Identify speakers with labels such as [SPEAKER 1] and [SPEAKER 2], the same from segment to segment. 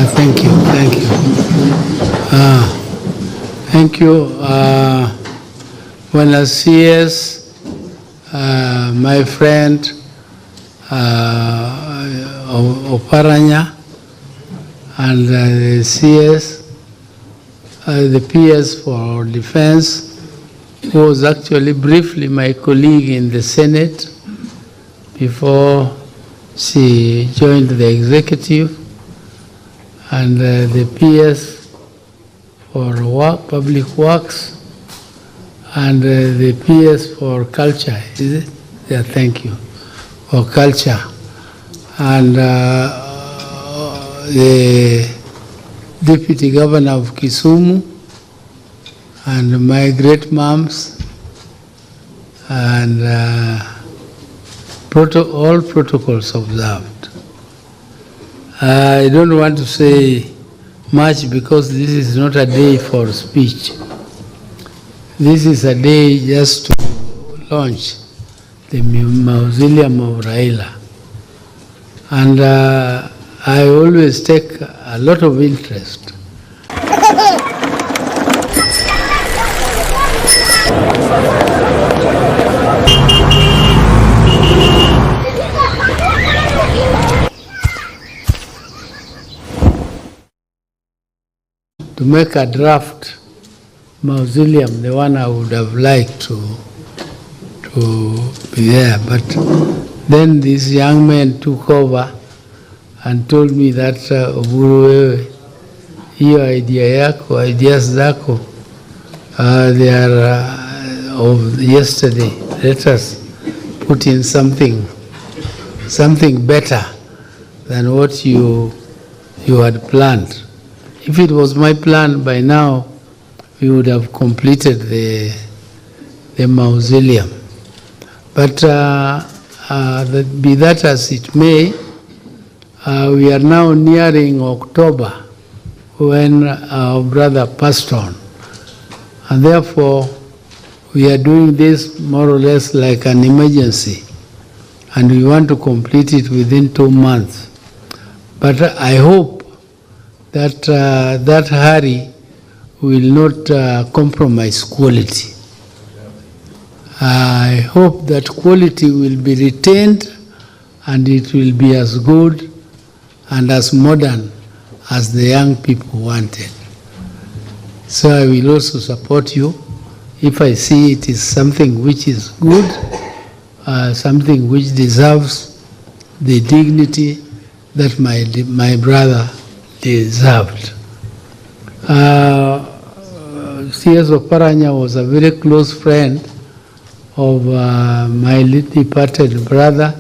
[SPEAKER 1] Thank you. Thank you. Buenos CS, my friend Oparanya, and the CS, the PS for Defense, who was actually briefly my colleague in the Senate before she joined the executive, and the PS for Public Works, and the PS for Culture, is it? Yeah, thank you, for Culture. And the Deputy Governor of Kisumu, and my great moms, and all protocols observed. I don't want to say much because this is not a day for speech. This is a day just to launch the mausoleum of Raila. And I always take a lot of interest to make a draft mausoleum, the one I would have liked to be there. But then this young man took over and told me that Oburu, hiyo ideas zako, they are of yesterday. Let us put in something better than what you had planned. If it was my plan, by now we would have completed the mausoleum. But be that as it may, we are now nearing October when our brother passed on. And therefore, we are doing this more or less like an emergency. And we want to complete it within 2 months. But I hope that that hurry will not compromise quality. I hope that quality will be retained and it will be as good and as modern as the young people wanted. So I will also support you if I see it is something which is good, something which deserves the dignity that my brother deserved. C.S. Oparanya was a very close friend of my late departed brother.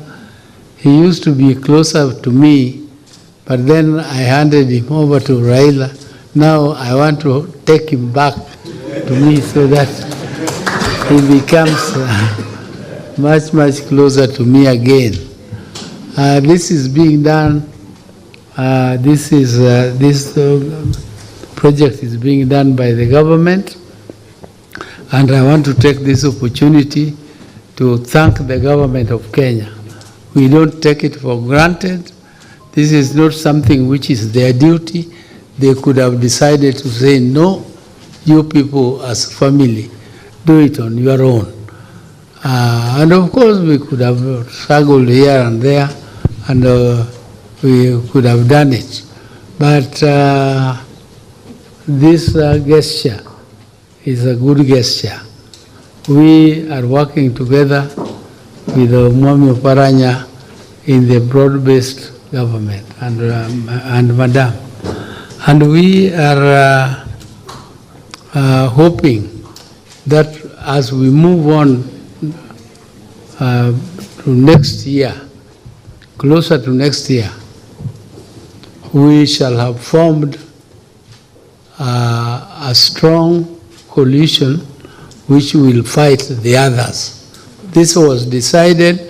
[SPEAKER 1] He used to be closer to me, but then I handed him over to Raila. Now I want to take him back to me so that he becomes much closer to me again. This is being done. This project is being done by the government, and I want to take this opportunity to thank the government of Kenya. We don't take it for granted. This is not something which is their duty. They could have decided to say, no, you people as a family, do it on your own. And of course, we could have struggled here and there, and we could have done it. But this gesture is a good gesture. We are working together with Mwami Oparanya in the broad-based government and Madam. And we are hoping that as we move on to next year, closer to next year, we shall have formed a strong coalition which will fight the others. This was decided.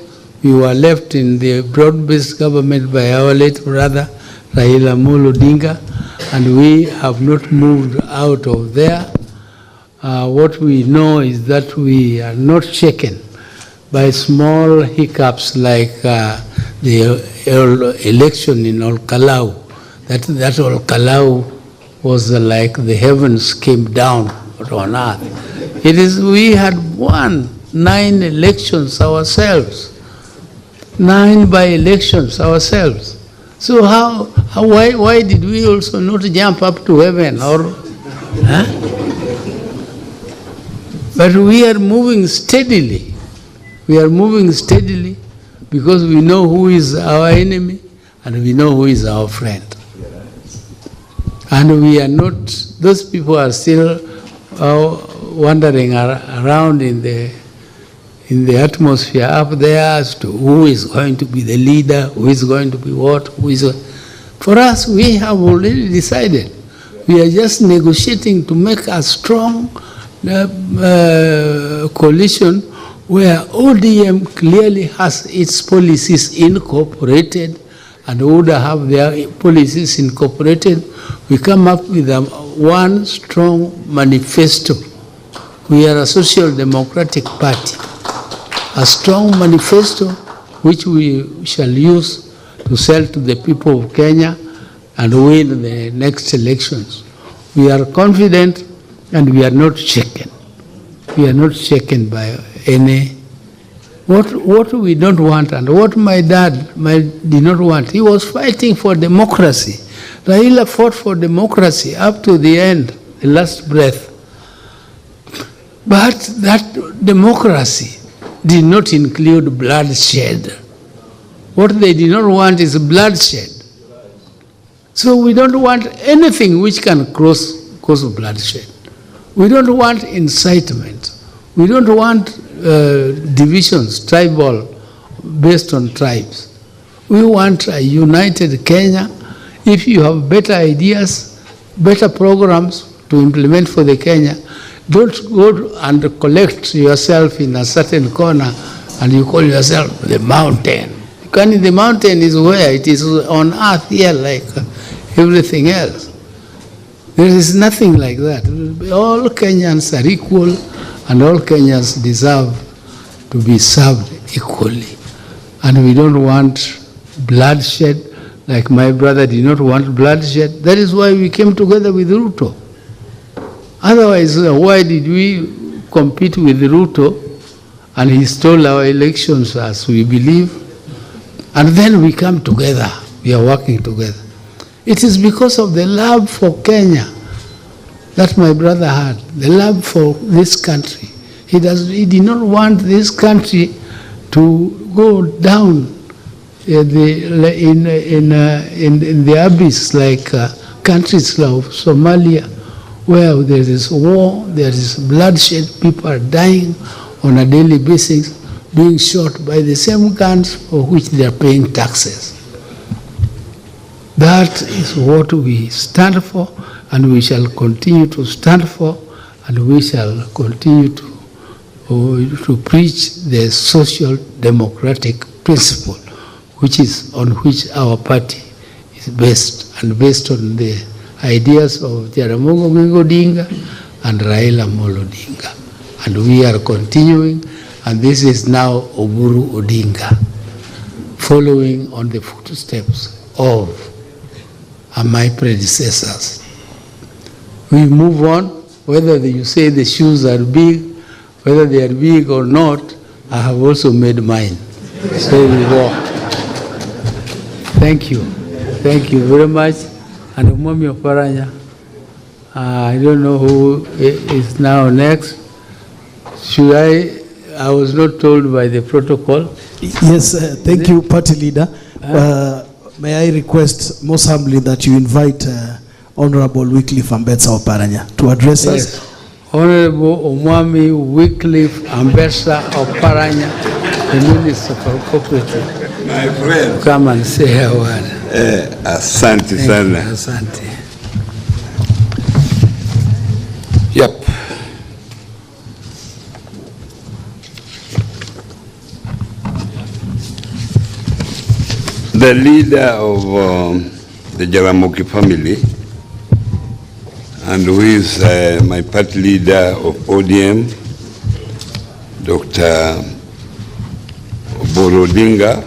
[SPEAKER 1] We were left in the broad-based government by our late brother, Raila Amolo Odinga, and we have not moved out of there. What we know is that we are not shaken by small hiccups like the election in Olkalau that all Kalau was like the heavens came down on earth. We had won 9 elections ourselves, 9 by-elections ourselves. So why did we also not jump up to heaven or? Huh? But we are moving steadily. We are moving steadily because we know who is our enemy and we know who is our friend. And we are not, those people are still wandering around in the atmosphere up there as to who is going to be the leader, who is going to be what, For us, we have already decided. We are just negotiating to make a strong coalition where ODM clearly has its policies incorporated and would have their policies incorporated. We come up with one strong manifesto. We are a social democratic party. A strong manifesto which we shall use to sell to the people of Kenya and win the next elections. We are confident and we are not shaken. We are not shaken by any. What we don't want and what my dad did not want, he was fighting for democracy. Raila fought for democracy up to the end, the last breath. But that democracy did not include bloodshed. What they did not want is bloodshed. So we don't want anything which can cause bloodshed. We don't want incitement. We don't want divisions, tribal, based on tribes. We want a united Kenya. If you have better ideas, better programs to implement for the Kenya, don't go and collect yourself in a certain corner and you call yourself the mountain. The mountain is where? It is on earth here like everything else. There is nothing like that. All Kenyans are equal and all Kenyans deserve to be served equally. And we don't want bloodshed, like my brother did not want bloodshed. That is why we came together with Ruto. Otherwise, why did we compete with Ruto and he stole our elections as we believe? And then we come together, we are working together. It is because of the love for Kenya that my brother had, the love for this country. He did not want this country to go down in the abyss like countries like Somalia, where there is war, there is bloodshed, people are dying on a daily basis, being shot by the same guns for which they are paying taxes. That is what we stand for, and we shall continue to stand for, and we shall continue to preach the social democratic principle, which is on which our party is based, and based on the ideas of Jaramogi Oginga Odinga and Raila Amolo Odinga. And we are continuing, and this is now Oburu Odinga, following on the footsteps of my predecessors. We move on, whether you say the shoes are big, whether they are big or not, I have also made mine. So we walk. Thank you. Thank you very much. And Umwami Oparanya, I don't know who is now next. Should I was not told by the protocol.
[SPEAKER 2] Yes, thank you, party leader. May I request most humbly that you invite Honorable Wycliffe Ambetsa Oparanya to address us.
[SPEAKER 1] Honorable Omwami Wycliffe Ambetsa Oparanya, the Minister for Cooperative.
[SPEAKER 3] My friend.
[SPEAKER 1] Come and say a word.
[SPEAKER 3] Asante sana.
[SPEAKER 1] Asante.
[SPEAKER 3] Yep. The leader of the Jaramogi family, and who is my party leader of ODM, Dr. Oburu Odinga,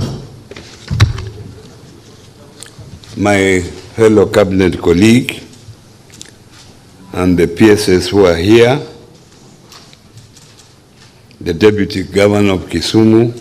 [SPEAKER 3] my fellow cabinet colleague, and the PSS who are here, the Deputy Governor of Kisumu,